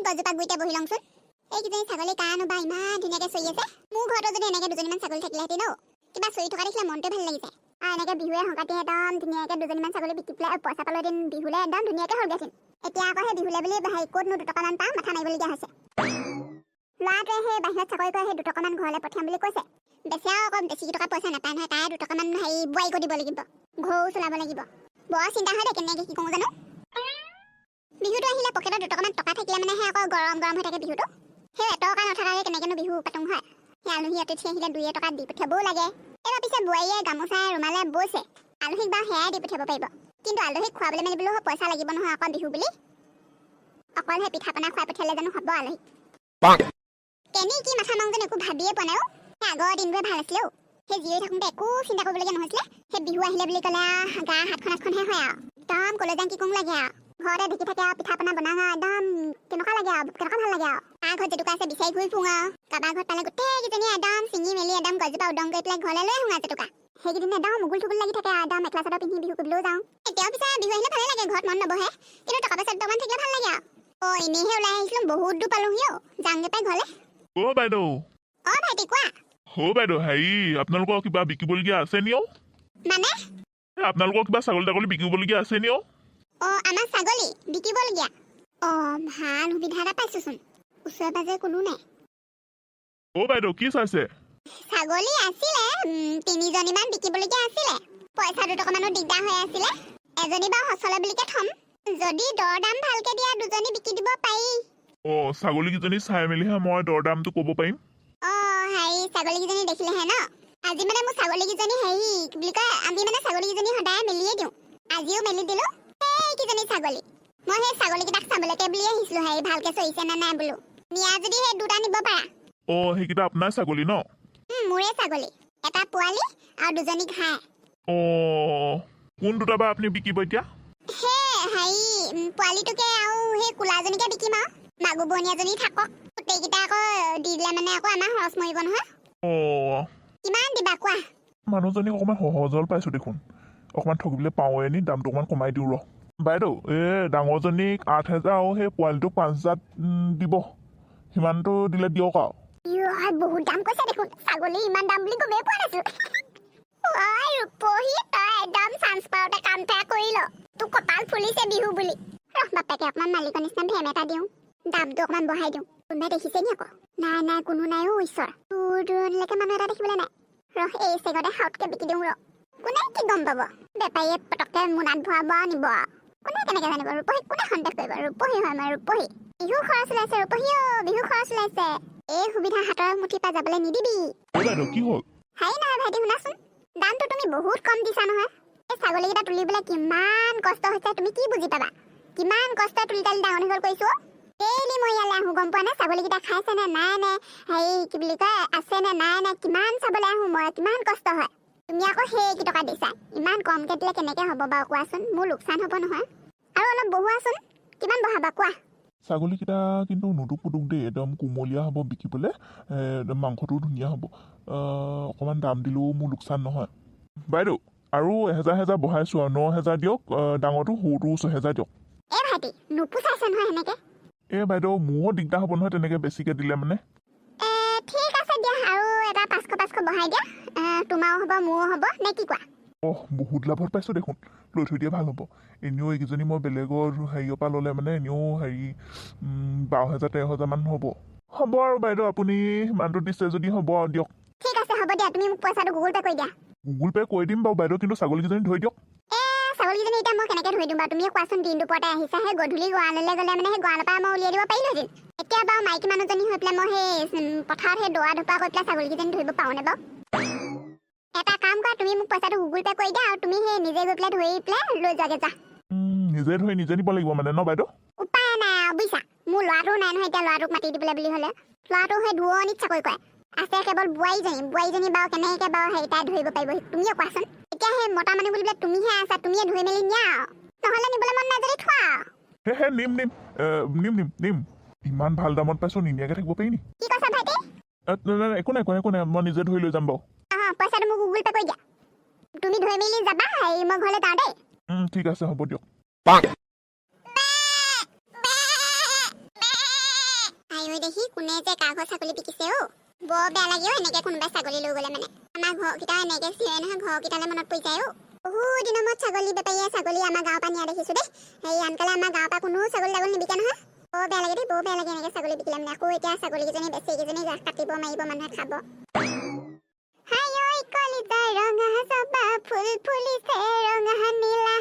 গজোপা গুইতে বহি লংচোন এইকেইজনী ছাগলী কানো বা ইমান ধুনীয়াকে চৰি আছে মোৰ ঘৰতো যদি এনেকে দুজনীমান ছাগলী থাকিলেহেঁতেন ন কিবা চৰি থকা দেখিলে মনটো ভাল লাগি যায় আৰু এনেকে বিহুৱে সংকাতি একদম ধুনীয়াকে দুজনীমান ছাগলী বিকি পেলাই পইচা পালো এদিন বিহুলে একদম ধুনীয়াকে হ'লগেচোন এতিয়া আকৌ সেই বিহুলে বুলি ক'তনো দুটকামান পাম মাথা মাৰিবলগীয়া হৈছে ল'ৰাটোৱে সেই বাহিৰত চাকৰি কৰে সেই দুটকামান ঘৰলৈ পঠিয়াম বুলি কৈছে বেছি আৰু অকণ বেছি টকা পইচা নাপায় নহয় তাই দুটকামান বোৱাৰী কৰি দিব লাগিব ঘৰো চলাব লাগিব বৰ চিন্তা হয় দে কেনেকে কি কৰোঁ জানো বিহুটো আহিলে পকেটত দুটকামান টকা থাকিলে মানেহে আকৌ গৰম গৰম হৈ থাকে বিহুটো সেই এটকা নথকাকৈ কেনেকেনো বিহু পাতোঁ হয় সেই আলহী অতিথি আহিলে 2 টকা দি পঠিয়াবও লাগে এইবাৰ পিছে বোৱাৰীয়ে গামোচাই ৰুমালে বৈছে আলহীক বাৰু সেয়াই দি পঠিয়াব পাৰিব কিন্তু আলহীক খোৱাবলৈ মেলিবলৈও পইচা লাগিব নহয় আকৌ বিহু বুলি অকল সেই পিঠা পনা খুৱাই পঠিয়ালে জানো হ'ব আলহীক কেনি কি মাথা মাংজন একো ভাবিয়ে পোৱা নাই আগৰ দিনবোৰে ভাল আছিলে সেই জীয়াই থাকোঁতে একো চিন্তা কৰিবলগীয়া নহৈছিলে সেই বিহু আহিলে বুলি ক'লে গা হাতখন আঠখনহে হয় আৰু একদম ক'লৈ যাওঁ কি কৰোঁ লাগে আৰু ঘৰতে দেখি থাকে আৰু পিঠা পনা বনাওঁ একদম কেনেকুৱা লাগে আৰু কেনেকুৱা ভাল লাগে আৰু তাৰ ঘৰত জেতুকা আছে বিচাৰি ঘূৰি ফুৰোঁ আৰু কাৰোবাৰ ঘৰত পালে গোটেইকেইজনী একদম ছিঙি মেলি একদম গছজোপা উদং কৰি পেলাই ঘৰলৈ লৈ আহোঁ জেতুকা সেইকেইদিন একদম মুগুল থুগুল লাগি থাকে একদম মেখেলা চাদৰ পিন্ধি বিহু কৰিবলৈও যাওঁ এতিয়াও পিছে বিহু আহিলে ভালে লাগে ঘৰত মন নবহে কিন্তু টকা পইচা দুটকামান থাকিলে ভাল লাগে আৰু এনেইহে ওলাই আহিছিলোঁ বহুত দূৰ পালোহি যাওঁগে পাই ঘৰলৈ বাইদেউ ভাইটি কোৱা বাইদেউ হেৰি আপোনালোকৰ কিবা বিকিবলগীয়া আছে নি মানে আপোনালোকৰ কিবা ছাগলী তাগলী বিকিবলগীয়া আছে নি আমাৰ ছাগলী বিকিবলগীয়া ভাল সুবিধা এটা পাইছোচোন ওচৰে পাজৰে কোনো নাই বাইদেউ কি চাইছে ছাগলী আছিলে 3জনীমান বিকিবলগীয়া আছিলে পইচা দুটকামানো দিগদাৰ হৈ আছিলে এজনী বাৰু সচলে বুলিকে থম যদি দৰ দাম ভালকে দিয়া 2জনী বিকি দিব পাৰি ছাগলীকেইজনী চাই মেলিহে মই দৰ দামটো ক'ব পাৰিম ছাগলীকেইজনী দেখিলেহে ন আজি মানে মোৰ ছাগলীকেইজনী কি বুলি কয় আমি মানে ছাগলীকেইজনী সদায় মেলিয়ে দিওঁ আজিও মেলি দিলো এইকেইজনী ছাগলী মই সেই ছাগলীকেইটাক চাবলৈকে বুলি আহিছিলো ভালকে চৰিছে নে নাই বোলো নিয়া যদি সেই 2টা নিব পাৰা সেইকেইটা আপোনাৰ ছাগলী ন মোৰে ছাগলী এটা পোৱালি আৰু 2জনী ঘাই কোন দুটা বা আপুনি বিকিব এতিয়া পোৱালিটোকে আৰু সেই কোলাজনীকে বিকিম আৰু মাগু বনীয়াজনী থাকক গোটেইকেইটা আকৌ দি দিলে মানে আকৌ আমাৰ খৰচ মৰিব নহয় কিমান দিবা কোৱা মানুহজনী অকণমান সহজল পাইছো দেখোন অকণমান ঠগিবলৈ পাওঁৱে নি দামটো অকণমান কমাই দিওঁ বাইদেউ ডাঙৰজনীক 8,000 আৰু সেই পোৱালিটোক 5,000 দিব সিমানটো দিলে দিয়ক আৰু বহুত দাম কৈছে দেখোন ছাগলী ইমান দাম বুলি গমেই পোৱা নাছিলো ৰূপহী তই একদম চান্স পাওঁতে কাম এটা কৰি ল তোৰ কপাল ফুলিছে বিহু বুলি বাপেকে অকণমান মালিকৰ নিচিনা ভেম এটা দিওঁ দামটো অকণমান বঢ়াই দিওঁ কোনোবাই দেখিছে নি আকৌ নাই কোনো নাই ঈশ্বৰ দূৰ দূৰণিলৈকে মানুহ এটা দেখিবলৈ নাই এই চেগতে হাউতকে বিকি দিওঁ কোনে কি গম পাব বেপাৰীয়ে পটককে মোনাত ভৰাব নিব কোনে কেনেকে জানিব ৰূপহী কোনে সন্দেহ কৰিব ৰূপহী হয় আমাৰ ৰূপহী বিহু খৰচ ওলাইছে ৰূপহী বিহু খৰচ ওলাইছে এই সুবিধা হাতৰ মুঠিৰ পৰা যাবলৈ নিদিবি কি হ'ল নহয় ভাইটি শুনাচোন দামটো তুমি বহুত কম দিছা নহয় এই ছাগলীকেইটা তুলিবলৈ কিমান কষ্ট হৈছে তুমি কি বুজি পাবা কিমান কষ্ট তুলি তালি ডাঙৰ দীঘল কৰিছো ডেইলি মই ইয়ালৈ আহোঁ গম পোৱা নে ছাগলীকেইটা খাইছে নে নাই নে কি বুলি কয় আছে নে নাই কিমান চাবলৈ আহোঁ মই কিমান কষ্ট হয় তুমি আকৌ সেই টকা দিছা ইমান কমকৈ দিলে কেনেকৈ হ'ব বাৰু কোৱাচোন মোৰ লোকচান হ'ব নহয় আৰু অলপ বহোৱাচোন কিমান বহাবা কোৱা ছাগলীকেইটা কিন্তু নুদুক পুদুক দেই একদম কোমলীয়া হ'ব বিকিবলৈ মাংসটোও ধুনীয়া হ'ব অকণমান দাম দিলেও মোৰ লোকচান নহয় বাইদেউ আৰু 1,000 বঢ়াইছোঁ আৰু 9,000 দিয়ক ডাঙৰটো সৰুটো 6,000 দিয়ক ভাইটি নোপোচাইছে নহয় সেনেকৈ বাইদেউ মোৰো দিগদাৰ হ'ব নহয় তেনেকৈ বেছিকৈ দিলে মানে ঠিক আছে দিয়া আৰু এটা 500 বঢ়াই দিয়া তোমাৰো হ'ব মোৰো হ'ব নে কি কোৱা বহুত লাভত পাইছোঁ দেখোন লৈ থৈ দিয়া ভাল হ'ব এনেও এইকেইজনী মই বেলেগৰ হেৰিৰ পৰা ল'লে মানে এনেও 12,000-13,000 মান হ'ব আৰু বাইদেউ আপুনি ইমানটো দিছে যদি হ'ব আৰু দিয়ক ঠিক আছে হ'ব দিয়া তুমি মোক পইচাটো গুগল পে' কৰি দিয়া গুগল পে' কৰি দিম বাৰু বাইদেউ কিন্তু ছাগলীকেইজনী ধৰি দিয়ক ছাগলীকেইজনী এতিয়া মই কেনেকৈ ধৰি দিম বাৰু তুমিয়ে কোৱাচোন দিনটো পৰতে আহিছা সেই গধূলি গঁৰাললৈ গ'লে মানে সেই গঁৰালৰ পৰা মই উলিয়াই দিব পাৰিলোহেঁতেন এতিয়া বাৰু মাইকী মানুহজনী হৈ পেলাই মই সেই পথাৰত সেই দৌৰা ধপা কৰি পেলাই ছাগলীকেইজনী ধৰিব পাৰোঁনে বাৰু এটা কাম কৰা তুমি মোক পইচাটো গুগল পে' কৰি দিয়া আৰু তুমি সেই নিজে গৈ পেলাই ধৰি পেলাই লৈ যোৱাগে যা নিজে ধৰি নিজে নিব লাগিব মানে ন বাইদেউ উপায় নাই আৰু বুজিছা মোৰ ল'ৰাটোও নাই নহয় এতিয়া ল'ৰাটোক মাতি দিবলৈ বুলি হ'লে ল'ৰাটো সেই দূৰণিত চাকৰি কৰে আছে কেৱল বোৱাৰীজনী বাৰু কেনেকৈ বাৰু তাই ধৰিব পাৰিব তুমিয়ে কোৱাচোন এতিয়া সেই মতা মানুহ বুলি পেলাই তুমিহে আছা তুমিয়ে ধৰি মেলি নিয়া নহ'লে নিবলৈ মন নাই যদি থোৱা নিম ইমান ভাল দামত পাইছোঁ নিনিয়াকৈ থাকিব পাৰি নি কি কৈছা ভাইটি একো নাই মই নিজে ধৰি লৈ যাম বাৰু পইচাটো মোক গুগল পে' কৰি দিয়া তুমি ধৰি মেলি যাবা মই ঘৰলৈ যাওঁ দেই ঠিক আছে হ'ব দিয়ক দেখি কোনে যে কাঘৰ ছাগলী বিকিছে অ বৰ বেয়া লাগে এনেকে কোনোবাই ছাগলী লৈ গ'লে মানে আমাৰ ঘৰকেইটা এনেকে চিঞৰে নহয় ঘৰকেইটালে মনত পৰি যায় অ বহুত দিনৰ মূৰত ছাগলী বেপাৰীয়ে ছাগলী আমাৰ গাঁৱৰ পৰা নিয়া দেখিছোঁ দেই সেই আনকালে আমাৰ গাঁৱৰ পৰা কোনো ছাগলী তাগলী নিবিকে নহয় বৰ বেয়া লাগে দেই বৰ বেয়া লাগে এনেকে ছাগলী বিকিলে মানে আকৌ এতিয়া ছাগলীকেইজনী বেছি কেইজনী কাটিব মাৰিব মানুহে খাব হাই ঐ কলিজাৰ ৰঙা জবা ফুল ফুলিছে ৰঙা নীলা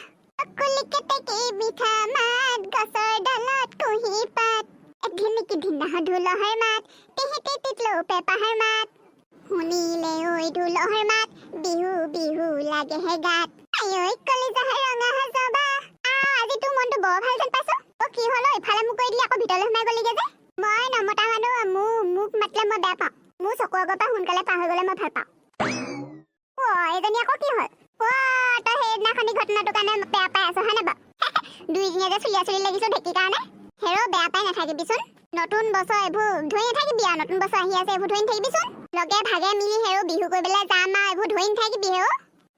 কলিকে টেকি মিঠা মাত গছৰ ডালত কুঁহি পাত ধিমিকি ধিনাহ ঢোলহৰ মাত টিহিটি টিটলো পেপাহৰ মাত শুনিলে ঐ ঢোলহৰ মাত বিহু বিহু লাগে হে গাত আই ঐ কলিজাৰ ৰঙা জবা আজি তোৰ মনটো বৰ ভাল যেন পাইছো অ কি হলো ইফালে মোক কৈ দিলি আকৌ ভিতৰলৈ সোমাই গলিগে যে মই নমতা মানুহ মোক মাতিলে মই বেয়া পাওঁ মোৰ চকু আগৰ পৰা সোনকালে পাৰ হৈ গ'লে মই ভাল পাওঁ অ এজনী আকৌ কি হ'ল অ তই সেইদিনাখনি ঘটনাটোৰ কাৰণে বেয়া পাই আছ হয়নে বাৰু দুইজনীয়ে যে চুলিয়া চুলি লাগিছো ঢেঁকীৰ কাৰণে হেৰ বেয়া পাই নাথাকিবিচোন নতুন বছৰ এইবোৰ ধৰি নাথাকিবি আৰু নতুন বছৰ আহি আছে এইবোৰ ধৰি নাথাকিবিচোন লগে ভাগে মিলি হেৰ বিহু কৰিবলৈ যাম আৰু এইবোৰ ধৰি নাথাকিবি হেৰ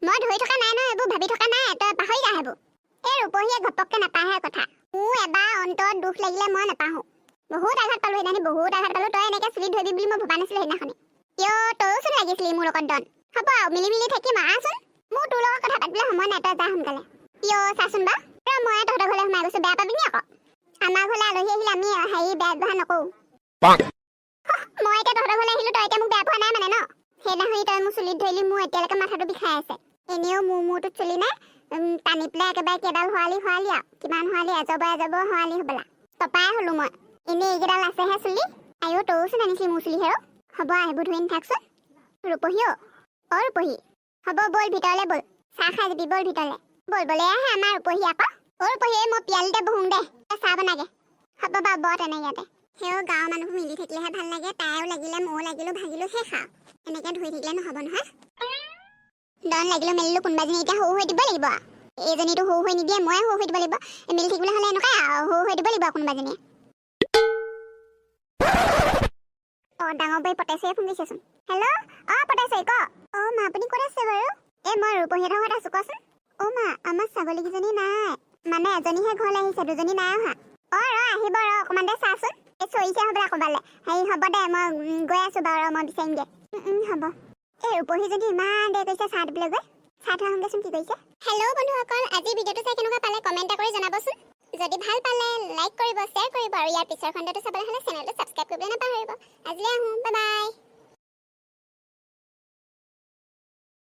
মই ধৰি থকা নাই নহয় এইবোৰ ভাবি থকা নাই তই পাহৰি যা সেইবোৰ এই ৰূপহীয়ে ঘপককে নাপাহে কথা মোৰ এবাৰ অন্তৰত দুখ লাগিলে মই নাপাহো বহুত আঘাত পালো সেইদিনাখনি বহুত আঘাত পালো তই এনেকে চুলি ধৰিবি বুলি মই ভবা নাছিলো সেইদিনাখনি কিয় তয়ো চোন লাগিছিলি মোৰ লগত দন হ'ব আৰু মিলি মিলি থাকিম আহচোন মোৰ তোৰ লগত কথা পাতিবলৈ সময় নাই তই যা সোনকালে কিয় চাচোন বা মই তহঁতৰ ঘৰলৈ সোমাই গৈছো বেয়া পাবি নি আকৌ আমাৰ ঘৰলৈ আলহী আহিলে আমি হেৰি বেয়া ব্যৱহাৰ নকৰো মই এতিয়া তহঁতৰ ঘৰলৈ আহিলো তই এতিয়া মোক বেয়া পোৱা নাই মানে ন সেইদিনাখনি তই মোৰ চুলিত ধৰিলি মোৰ এতিয়ালৈকে মাথাটো বিষাই আছে এনেও মূৰটোত চুলি নাই টানি পেলাই একেবাৰে কেইডাল হোৱালি আৰু কিমান হোৱালি এজবৰ হোৱালি হ'বলা তপাই হলো মই এনেই এইকেইডাল আছেহে চুলি আইও তয়োচোন আনিছিলি মোৰ চুলি হেৰ হ'ব আহিব ধৰি নাথাকচোন ৰূপহী অ ৰূপহী হ'ব ব'ল ভিতৰলৈ ব'ল চাহ খাই যাবি ব'ল ভিতৰলৈ ব'ল বলে আহে আমাৰ ৰূপহী আকৌ ৰূপহী মই পিয়ালিতে বহোঁ দে তই চাহ বনাগে হ'ব বাৰু বৰ তেনেকে ইয়াতে সেও গাঁৱৰ মানুহবোৰ মিলি থাকিলেহে ভাল লাগে তাইও লাগিলে ময়ো লাগিলো ভাগিলো সেই খা এনেকে ধৰি থাকিলে নহ'ব নহয় দন লাগিলো মেলিলো কোনোবাজনী এতিয়া সৰু হৈ দিব লাগিব এইজনীতো সৰু হৈ নিদিয়ে মই সৰু হৈ দিব লাগিব মিলি থাকিবলৈ হ'লে এনেকুৱাই সৰু হৈ দিব লাগিব কোনোবাজনীয়ে ডাঙৰ বৈ পটাইছে ফোন কৰিছেচোন হেল্ল' পটাইছে ক মা আপুনি ক'ত আছে বাৰু মই ৰূপহীহঁতৰ ঘৰত আছো কচোন মা আমাৰ ছাগলীকেইজনী নাই মানে এজনীহে ঘৰলৈ আহিছে দুজনী নাই অহা আহিব অকণমান দে চাচোন চৰিছে হ'বলা ক'বালে হেৰি হ'ব দে মই গৈ আছো বাৰু মই বিচাৰিমগে হ'ব ৰূপহী যদি ইমান দেৰি কৰিছে চাহ দিবলৈ গৈ চাহ থোৱা আহোগেচোন কি কৰিছে হেল্ল' বন্ধুসকল আজি ভিডিঅ'টো চাই কেনেকুৱা পালে কমেণ্ট কৰি জনাবচোন যদি ভাল পালে লাইক কৰিব শ্বেয়াৰ কৰিব আৰু ইয়াৰ পিছৰ খণ্ডটো চাবলৈ হ'লে চেনেলটো ছাবস্ক্ৰাইব কৰিবলৈ নাপাহৰিব আজিলৈ আহোঁ বাই বাই